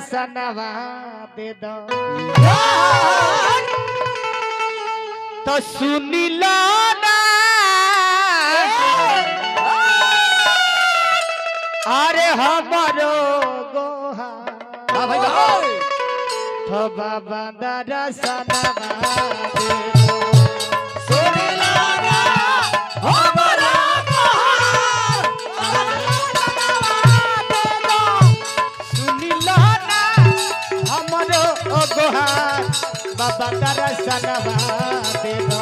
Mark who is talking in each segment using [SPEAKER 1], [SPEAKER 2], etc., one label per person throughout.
[SPEAKER 1] दर्शनवा दे दो तो सुनी लो ना अरे हमारो गोहा तो बाबा दर्शनवा दे दो सुनी लो ना हमारो गोहार बाबा दर्शनवा दे दो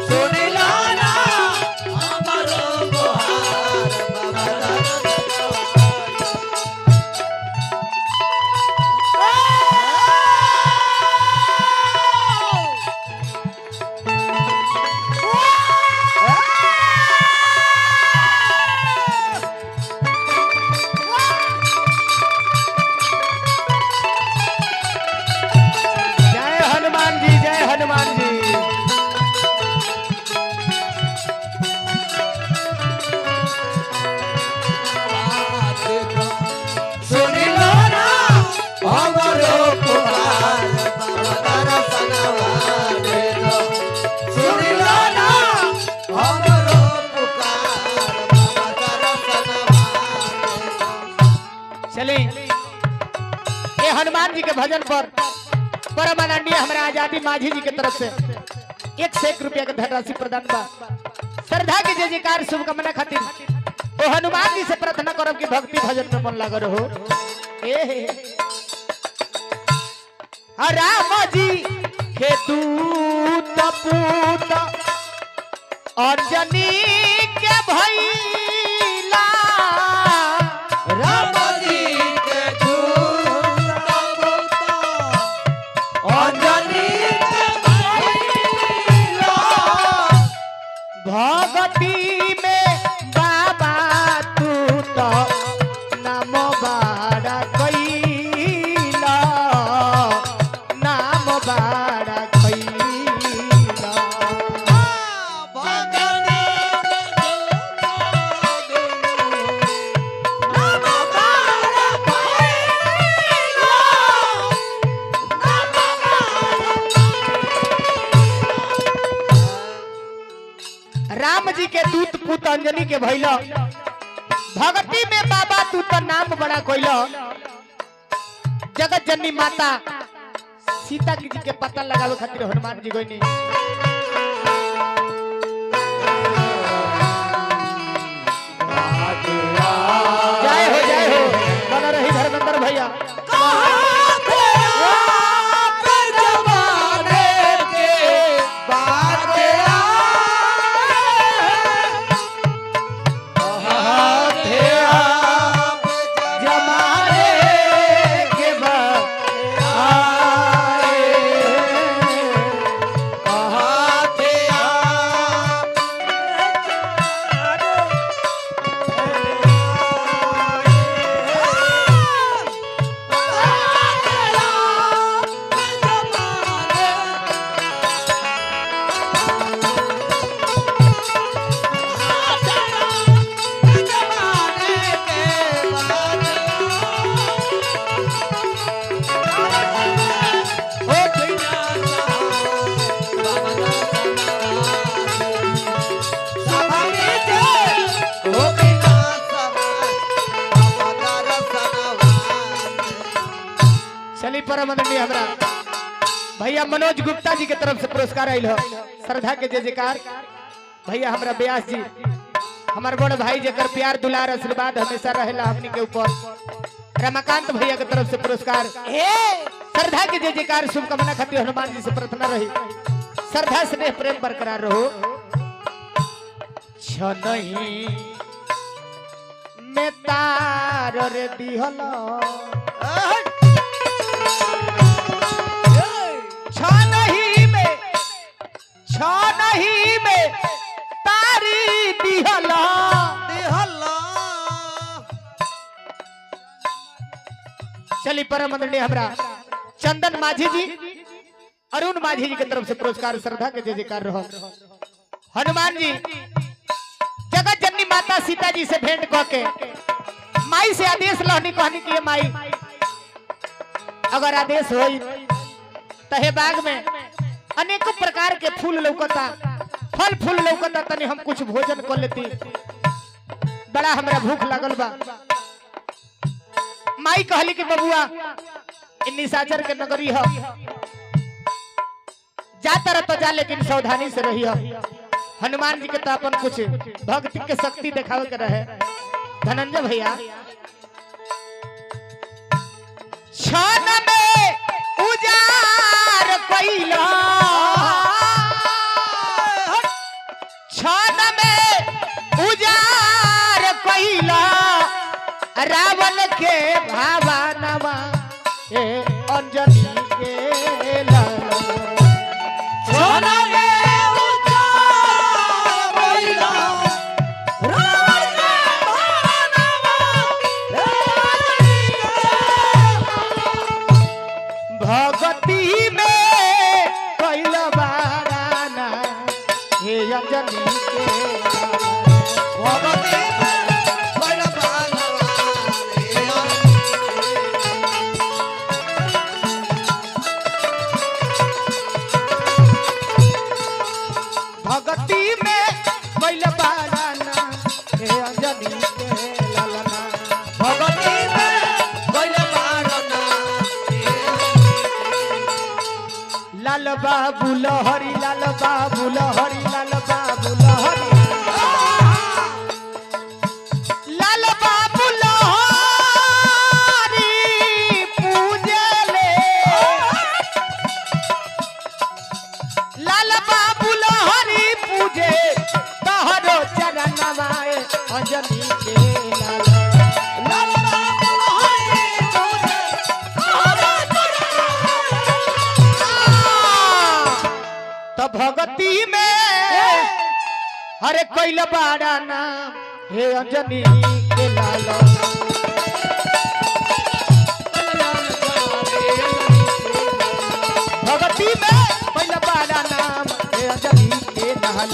[SPEAKER 1] सुनी लो ना हमारो गोहार बाबा हनुमान जी के भजन पर परम आनंदीय हमारे आजादी माझी जी के तरफ से 1 से 1 रुपया का धनराशि प्रदान बा श्रद्धा के जय जयकार शुभकामना खातिर तो हनुमान जी से प्रार्थना करब कि भक्ति भजन में मन लागल हो राम जी के दूत पूत अंजनी के भैला राम भगती में बाबा तू तो नाम बाड़ा कैला नाम बाड़ा कैला राम जी के दूत पुत अंजनी के भैल भगती में बाबा तू तो नाम बड़ा कोइल जगत जननी माता सीता जी के पता लगावे खातिर हनुमान जी गोइनी जय हो बना रही धर्मेंद्र भैया परम आदरणीय हमरा भैया मनोज गुप्ता जी के तरफ से पुरस्कार आइल हो श्रद्धा के जय जयकार भैया हमरा व्यास जी हमार बड़ भाई जेकर प्यार दुलार आशीर्वाद हमेशा रहेला हमनी के ऊपर रमाकांत भैया के तरफ से पुरस्कार श्रद्धा के जय जयकार शुभकामना खातिर हनुमान जी से प्रार्थना रही श्रद्धा स्नेह प्रेम बरकरार रहो छनही में तार रे दिहला नहीं में तारी दिहला चली परम आदरणीय हमरा चंदन माझी जी अरुण माझी जी की तरफ से पुरस्कार श्रद्धा के जय जयकार रहो हनुमान जी जगत जननी माता सीता जी से भेंट करके माई से आदेश लहनी कहनी कि माई अगर आदेश होई तहे बाग में अनेक प्रकार के फूल लौकता, फल फूल लौकता, तनी हम कुछ भोजन कर लेती, बड़ा हमरा भूख लागल बा। माई कहली कि बबुआ निशाचर के नगरी है, जाता रह तो जा, लेकिन सावधानी से रही। हनुमान जी के तो अपन कुछ भक्ति के शक्ति दिखावे के रहे। धनंजय भैया क्षण में उजार कोइला, क्षण में उजार कोइला, रावण के भावनवा ए अंजनी के लाल। क्षण में उजार कोइला, रावण के भावनवा ए भगती में कैल बाराना हे अंजनी के भगती में कैल बाराना हे भगती में कैल बाराना हे अंजनी के लालना। भगती में कैल बाराना लाल बाबू लहरी, लाल बाबू लहरी, लाल बाबू लहरी, लाल बाबू लहरी पूजले, लाल बाबू लहरी पूजे तहरो चरणवा अंजनी के लाल। भगती में हरे कैल बाड़ा नाम हे अंजनी के लाल। भगती में कैल बाड़ा नाम हे अंजनी के लाल।